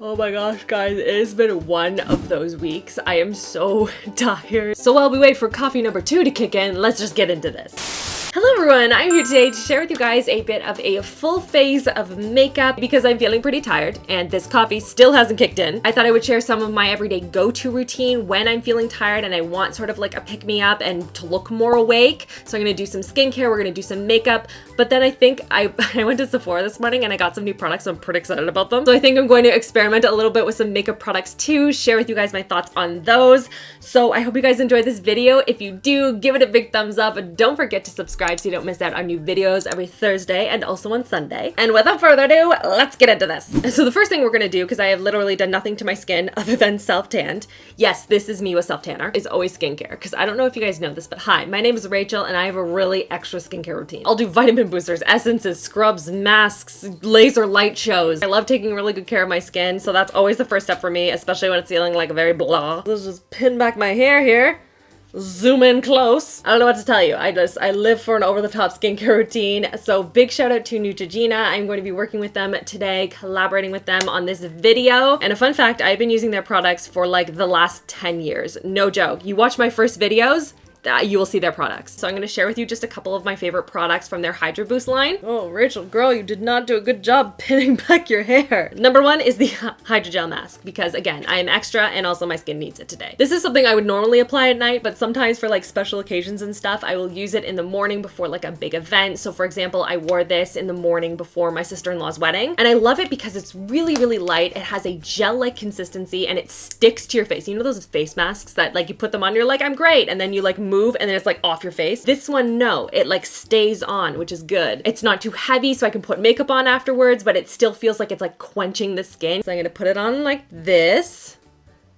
Oh my gosh, guys, it has been one of those weeks. I am so tired. So while we wait for coffee number 2 to kick in, let's just get into this. Hello everyone, I'm here today to share with you guys a bit of a full face of makeup because I'm feeling pretty tired and this coffee still hasn't kicked in. I thought I would share some of my everyday go-to routine when I'm feeling tired and I want sort of like a pick-me-up and to look more awake. So I'm gonna do some skincare, we're gonna do some makeup, but then I think I went to Sephora this morning and I got some new products, so I'm pretty excited about them. So I think I'm going to experiment a little bit with some makeup products too, share with you guys my thoughts on those. So I hope you guys enjoyed this video. If you do, give it a big thumbs up and don't forget to subscribe so you don't miss out on new videos every Thursday and also on Sunday. And without further ado, let's get into this. So the first thing we're gonna do, because I have literally done nothing to my skin other than self-tanned, yes, this is me with self-tanner, is always skincare. Because I don't know if you guys know this, but hi, my name is Rachel and I have a really extra skincare routine. I'll do vitamin boosters, essences, scrubs, masks, laser light shows. I love taking really good care of my skin, so that's always the first step for me, especially when it's feeling like very blah. Let's just pin back my hair here. Zoom in close. I don't know what to tell you. I live for an over-the-top skincare routine. So big shout out to Neutrogena. I'm going to be working with them today, collaborating with them on this video. And a fun fact, I've been using their products for like the last 10 years. No joke. You watch my first videos, you will see their products. So I'm going to share with you just a couple of my favorite products from their Hydro Boost line. Oh, Rachel, girl, you did not do a good job pinning back your hair. Number 1 is the Hydrogel Mask because again, I am extra and also my skin needs it today. This is something I would normally apply at night, but sometimes for like special occasions and stuff, I will use it in the morning before like a big event. So for example, I wore this in the morning before my sister-in-law's wedding and I love it because it's really, really light. It has a gel-like consistency and it sticks to your face. You know those face masks that like you put them on, you're like, I'm great. And then you like move and then it's like off your face. This one, no, it like stays on, which is good. It's not too heavy so I can put makeup on afterwards, but it still feels like it's like quenching the skin. So I'm gonna put it on like this.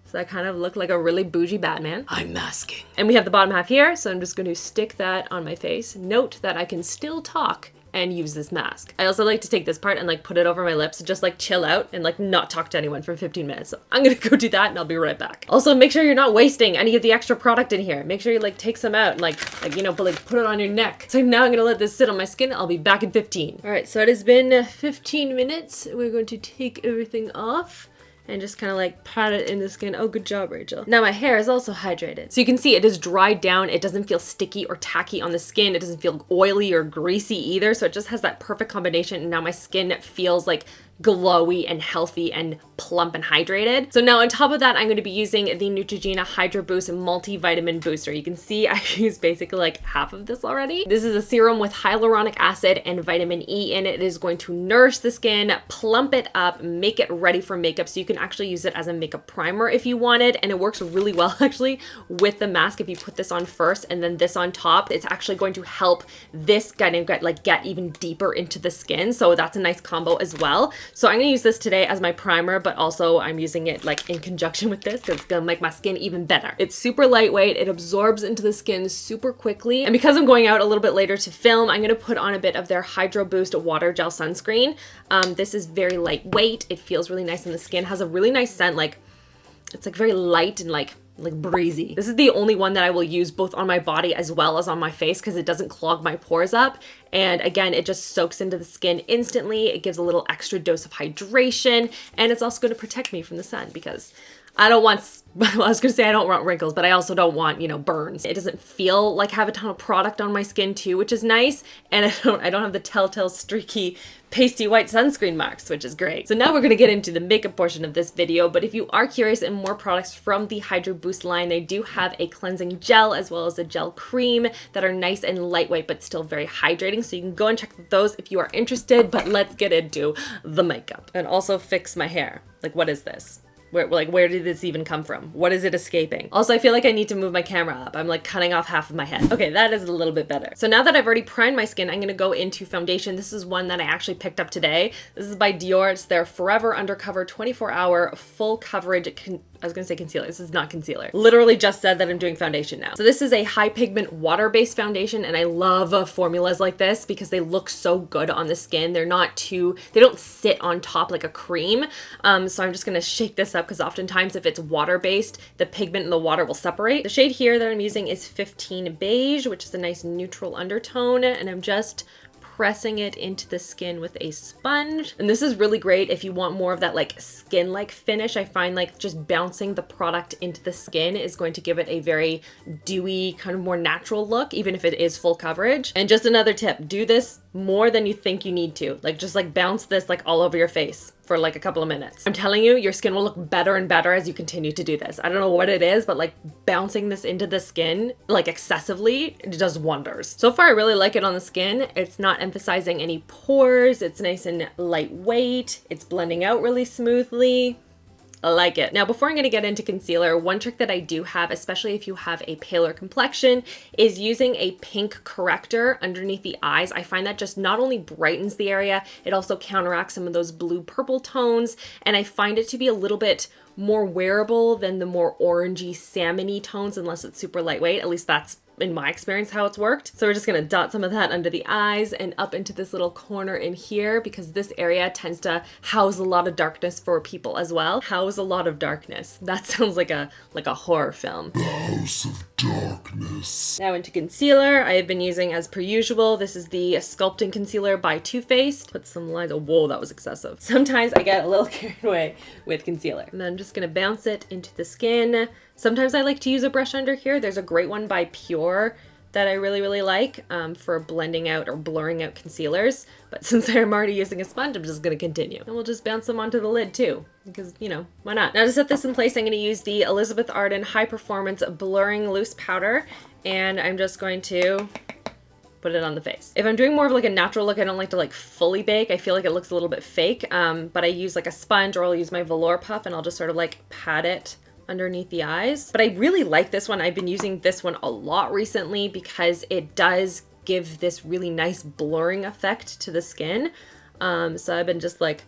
So I kind of look like a really bougie Batman. I'm masking. And we have the bottom half here, so I'm just going to stick that on my face. Note that I can still talk and use this mask. I also like to take this part and like put it over my lips and just like chill out and like not talk to anyone for 15 minutes. So I'm gonna go do that and I'll be right back. Also make sure you're not wasting any of the extra product in here. Make sure you like take some out and like you know, but like put it on your neck. So now I'm gonna let this sit on my skin. I'll be back in 15. All right, so it has been 15 minutes. We're going to take everything off and just kind of like pat it in the skin. Oh, good job, Rachel. Now my hair is also hydrated. So you can see it is dried down. It doesn't feel sticky or tacky on the skin. It doesn't feel oily or greasy either. So it just has that perfect combination. And now my skin feels like glowy and healthy and plump and hydrated. So now on top of that, I'm going to be using the Neutrogena Hydro Boost Multivitamin Booster. You can see I used basically like half of this already. This is a serum with hyaluronic acid and vitamin E in it. It is going to nourish the skin, plump it up, make it ready for makeup. So you can actually use it as a makeup primer if you wanted. And it works really well actually with the mask. If you put this on first and then this on top, it's actually going to help this get even deeper into the skin. So that's a nice combo as well. So I'm gonna use this today as my primer, but also I'm using it like in conjunction with this because it's gonna make my skin even better. It's super lightweight, it absorbs into the skin super quickly. And because I'm going out a little bit later to film, I'm gonna put on a bit of their Hydro Boost Water Gel Sunscreen. This is very lightweight, it feels really nice in the skin, has a really nice scent, like it's like very light and like breezy. This is the only one that I will use both on my body as well as on my face because it doesn't clog my pores up. And again, it just soaks into the skin instantly. It gives a little extra dose of hydration and it's also going to protect me from the sun because I don't want, well, I was gonna say I don't want wrinkles, but I also don't want, you know, burns. It doesn't feel like I have a ton of product on my skin too, which is nice. And I don't have the telltale streaky pasty white sunscreen marks, which is great. So now we're gonna get into the makeup portion of this video, but if you are curious in more products from the Hydro Boost line, they do have a cleansing gel as well as a gel cream that are nice and lightweight, but still very hydrating. So you can go and check those if you are interested, but let's get into the makeup. And also fix my hair. Like, what is this? Where did this even come from? What is it escaping? Also, I feel like I need to move my camera up. I'm like cutting off half of my head. Okay, that is a little bit better. So now that I've already primed my skin, I'm gonna go into foundation. This is one that I actually picked up today. This is by Dior. It's their Forever Undercover 24-hour full coverage I was gonna say concealer. This is not concealer. Literally just said that I'm doing foundation now. So this is a high pigment water-based foundation and I love formulas like this because they look so good on the skin. They're not too, they don't sit on top like a cream. So I'm just gonna shake this up because oftentimes if it's water-based, the pigment and the water will separate. The shade here that I'm using is 15 Beige, which is a nice neutral undertone, and I'm just pressing it into the skin with a sponge. And this is really great if you want more of that like skin-like finish. I find like just bouncing the product into the skin is going to give it a very dewy, kind of more natural look, even if it is full coverage. And just another tip, do this more than you think you need to. Like just like bounce this like all over your face for like a couple of minutes. I'm telling you, your skin will look better and better as you continue to do this. I don't know what it is, but like bouncing this into the skin like excessively, it does wonders. So far, I really like it on the skin. It's not emphasizing any pores. It's nice and lightweight. It's blending out really smoothly. I like it. Now, before I'm going to get into concealer, one trick that I do have, especially if you have a paler complexion, is using a pink corrector underneath the eyes. I find that just not only brightens the area, it also counteracts some of those blue-purple tones, and I find it to be a little bit more wearable than the more orangey, salmony tones, unless it's super lightweight. At least that's in my experience how it's worked. So we're just gonna dot some of that under the eyes and up into this little corner in here, because this area tends to house a lot of darkness for people as well. House a lot of darkness. That sounds like a horror film. The House of Darkness. Now into concealer, I have been using as per usual. This is the Sculpting Concealer by Too Faced. Put some lines, oh whoa, that was excessive. Sometimes I get a little carried away with concealer. And then I'm just gonna bounce it into the skin. Sometimes I like to use a brush under here. There's a great one by Pure that I really like for blending out or blurring out concealers. But since I'm already using a sponge, I'm just gonna continue. And we'll just bounce them onto the lid too, because, you know, why not? Now to set this in place, I'm gonna use the Elizabeth Arden High Performance Blurring Loose Powder, and I'm just going to put it on the face. If I'm doing more of like a natural look, I don't like to like fully bake. I feel like it looks a little bit fake, but I use like a sponge, or I'll use my velour puff and I'll just sort of like pat it underneath the eyes. But I really like this one. I've been using this one a lot recently because it does give this really nice blurring effect to the skin. So I've been just like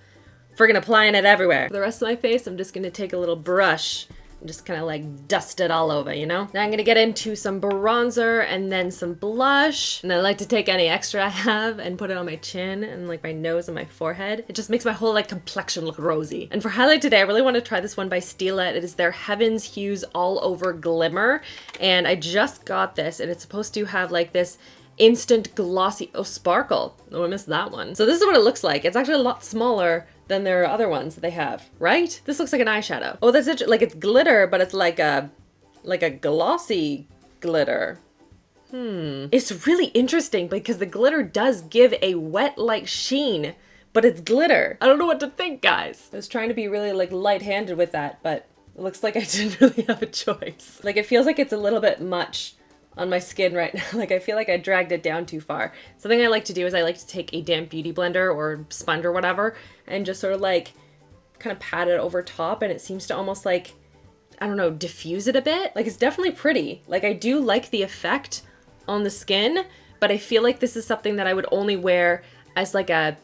friggin' applying it everywhere. For the rest of my face, I'm just gonna take a little brush and just kind of like dust it all over, you know? Now I'm gonna get into some bronzer and then some blush. And I like to take any extra I have and put it on my chin and like my nose and my forehead. It just makes my whole like complexion look rosy. And for highlight today, I really want to try this one by Stila. It is their Heaven's Hues All Over Glimmer. And I just got this, and it's supposed to have like this instant glossy, oh, sparkle. Oh, I missed that one. So this is what it looks like. It's actually a lot smaller than their other ones that they have, right? This looks like an eyeshadow. Oh, that's it. Like it's glitter, but it's like a glossy glitter. It's really interesting because the glitter does give a wet-like sheen, but it's glitter. I don't know what to think, guys. I was trying to be really like light-handed with that, but it looks like I didn't really have a choice. Like it feels like it's a little bit much on my skin right now. Like I feel like I dragged it down too far. Something I like to do is I like to take a damp beauty blender or sponge or whatever and just sort of like kind of pat it over top, and it seems to almost like, I don't know, diffuse it a bit. Like it's definitely pretty. Like I do like the effect on the skin, but I feel like this is something that I would only wear as like a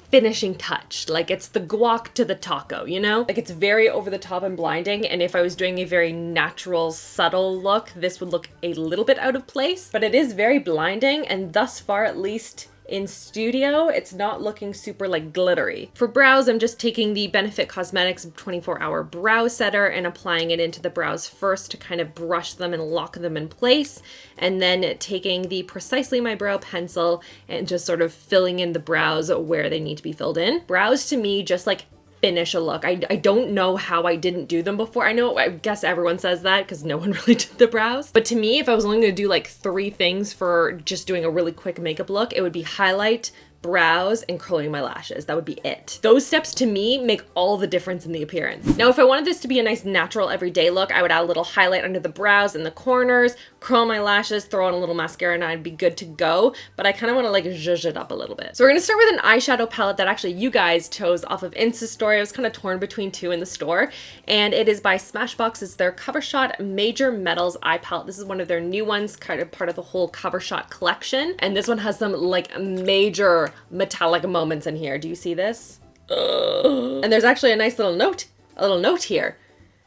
finishing touch. Like it's the guac to the taco, you know? Like it's very over the top and blinding, and if I was doing a very natural, subtle look, this would look a little bit out of place, but it is very blinding, and thus far, at least in studio, it's not looking super like glittery. For brows, I'm just taking the Benefit Cosmetics 24-hour brow setter and applying it into the brows first to kind of brush them and lock them in place, and then taking the Precisely My Brow pencil and just sort of filling in the brows where they need to be filled in. Brows to me just like finish a look. I don't know how I didn't do them before. I guess everyone says that because no one really did the brows. But to me, if I was only going to do like 3 things for just doing a really quick makeup look, it would be highlight, brows, and curling my lashes. That would be it. Those steps to me make all the difference in the appearance. Now, if I wanted this to be a nice natural everyday look, I would add a little highlight under the brows and the corners, curl my lashes, throw on a little mascara, and I'd be good to go. But I kind of want to like zhuzh it up a little bit. So we're going to start with an eyeshadow palette that actually you guys chose off of Insta Story. I was kind of torn between 2 in the store, and it is by Smashbox. It's their Cover Shot Major Metals eye palette. This is one of their new ones, kind of part of the whole Cover Shot collection. And this one has some like major metallic moments in here. Do you see this? And there's actually a nice little note here,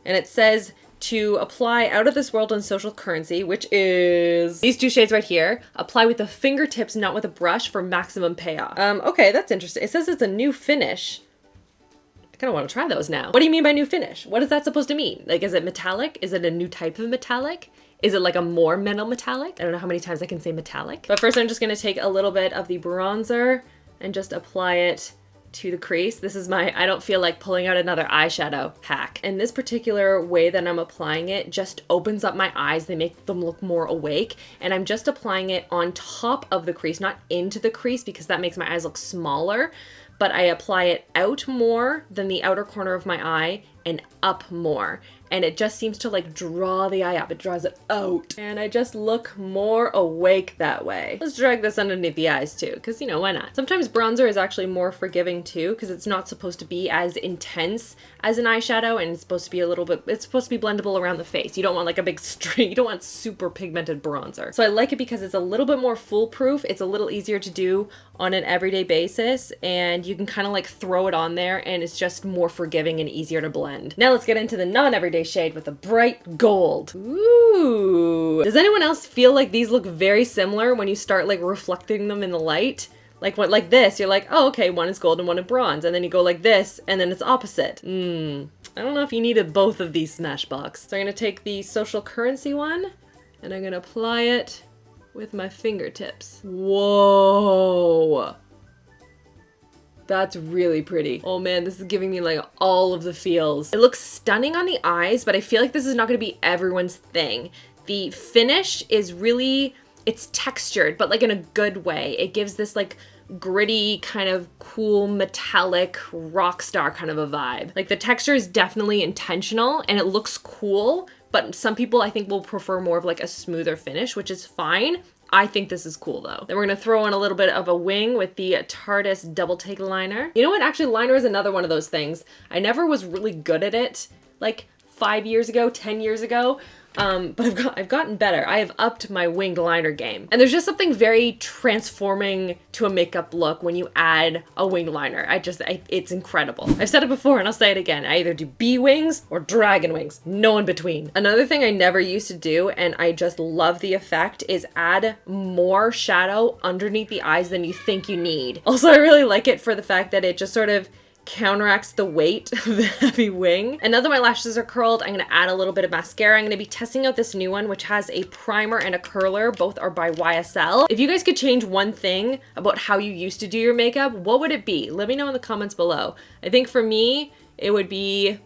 and it says to apply Out of This World and Social Currency, which is these 2 shades right here. Apply with the fingertips, not with a brush, for maximum payoff. Okay, that's interesting. It says it's a new finish. kind of want to try those now. What do you mean by new finish? What is that supposed to mean? Like, is it metallic? Is it a new type of metallic? Is it like a more metallic? I don't know how many times I can say metallic. But first I'm just gonna take a little bit of the bronzer and just apply it to the crease. This is my I don't feel like pulling out another eyeshadow hack. And this particular way that I'm applying it just opens up my eyes. They make them look more awake. And I'm just applying it on top of the crease, not into the crease, because that makes my eyes look smaller. But I apply it out more than the outer corner of my eye and up more. And it just seems to like draw the eye up. It draws it out. And I just look more awake that way. Let's drag this underneath the eyes too, because you know, why not? Sometimes bronzer is actually more forgiving too, because it's not supposed to be as intense as an eyeshadow, and it's supposed to be a little bit, it's supposed to be blendable around the face. You don't want like a big streak, you don't want super pigmented bronzer. So I like it because it's a little bit more foolproof. It's a little easier to do on an everyday basis, and you can kind of like throw it on there and it's just more forgiving and easier to blend. Now let's get into the non-everyday shade with a bright gold. Ooh. Does anyone else feel like these look very similar when you start like reflecting them in the light? Like what, like this, you're like, oh, okay, one is gold and one is bronze. And then you go like this, and then it's opposite. I don't know if you needed both of these Smashbox. So I'm gonna take the Social Currency one, and I'm gonna apply it with my fingertips. Whoa. That's really pretty. Oh man, this is giving me like all of the feels. It looks stunning on the eyes, but I feel like this is not gonna be everyone's thing. The finish is really, it's textured, but like in a good way. It gives this like gritty, kind of cool, metallic, rock star kind of a vibe. Like the texture is definitely intentional and it looks cool, but some people I think will prefer more of like a smoother finish, which is fine. I think this is cool though. Then we're gonna throw in a little bit of a wing with the Tardis Double Take Liner. You know what? Actually, liner is another one of those things. I never was really good at it like 5 years ago, 10 years ago. But I've gotten better. I have upped my winged liner game. And there's just something very transforming to a makeup look when you add a winged liner. It's incredible. I've said it before and I'll say it again. I either do bee wings or dragon wings. No in between. Another thing I never used to do, and I just love the effect, is add more shadow underneath the eyes than you think you need. Also, I really like it for the fact that it just sort of counteracts the weight of the heavy wing. And now that my lashes are curled, I'm gonna add a little bit of mascara. I'm gonna be testing out this new one, which has a primer and a curler. Both are by YSL. If you guys could change one thing about how you used to do your makeup, what would it be? Let me know in the comments below. I think for me, it would be,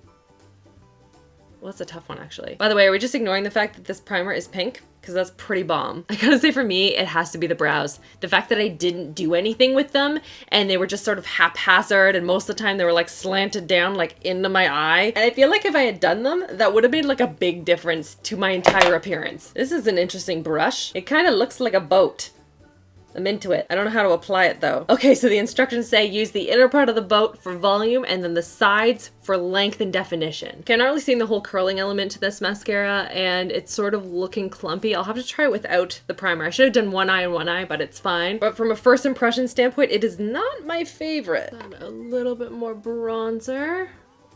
well, that's a tough one actually. By the way, are we just ignoring the fact that this primer is pink? Because that's pretty bomb. I gotta say for me, it has to be the brows. The fact that I didn't do anything with them and they were just sort of haphazard, and most of the time they were like slanted down like into my eye. And I feel like if I had done them, that would have made like a big difference to my entire appearance. This is an interesting brush. It kind of looks like a boat. I'm into it. I don't know how to apply it though. Okay, so the instructions say use the inner part of the boat for volume and then the sides for length and definition. Okay, I'm not really seeing the whole curling element to this mascara and it's sort of looking clumpy. I'll have to try it without the primer. I should have done one eye and one eye, but it's fine. But from a first impression standpoint, it is not my favorite. Add a little bit more bronzer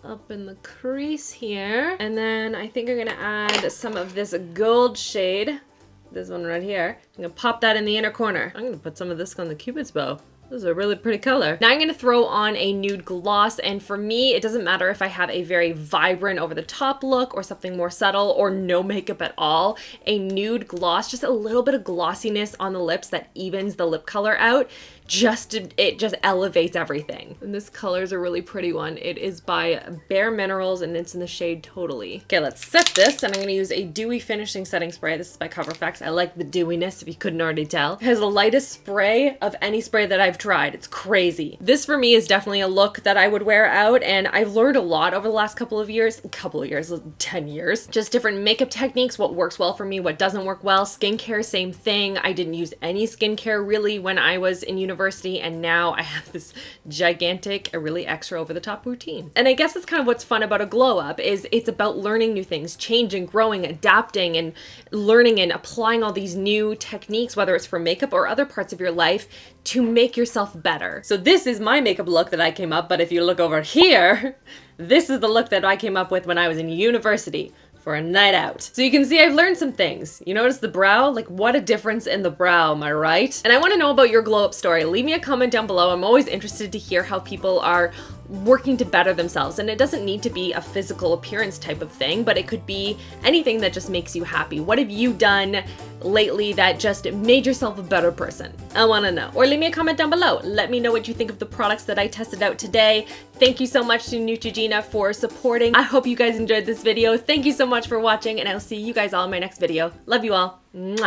up in the crease here. And then I think I'm gonna add some of this gold shade. This one right here. I'm gonna pop that in the inner corner. I'm gonna put some of this on the Cupid's bow. This is a really pretty color. Now I'm gonna throw on a nude gloss, and for me, it doesn't matter if I have a very vibrant over the top look or something more subtle or no makeup at all. A nude gloss, just a little bit of glossiness on the lips that evens the lip color out. It just elevates everything. And this color is a really pretty one. It is by Bare Minerals and it's in the shade Totally. Okay, let's set this, and I'm gonna use a dewy finishing setting spray. This is by CoverFX. I like the dewiness, if you couldn't already tell. It has the lightest spray of any spray that I've tried. It's crazy. This for me is definitely a look that I would wear out, and I've learned a lot over the last couple of years, 10 years. Just different makeup techniques, what works well for me, what doesn't work well. Skincare, same thing. I didn't use any skincare really when I was in university, and now I have this gigantic, really extra over the top routine. And I guess that's kind of what's fun about a glow up, is it's about learning new things, changing, growing, adapting, and learning and applying all these new techniques, whether it's for makeup or other parts of your life, to make yourself better. So this is my makeup look that I came up, but if you look over here, this is the look that I came up with when I was in university for a night out. So you can see I've learned some things. You notice the brow? Like, what a difference in the brow, am I right? And I want to know about your glow up story. Leave me a comment down below. I'm always interested to hear how people are working to better themselves. And it doesn't need to be a physical appearance type of thing, but it could be anything that just makes you happy. What have you done lately that just made yourself a better person? I want to know. Or leave me a comment down below. Let me know what you think of the products that I tested out today. Thank you so much to Neutrogena for supporting. I hope you guys enjoyed this video. Thank you so much for watching, and I'll see you guys all in my next video. Love you all. Mwah.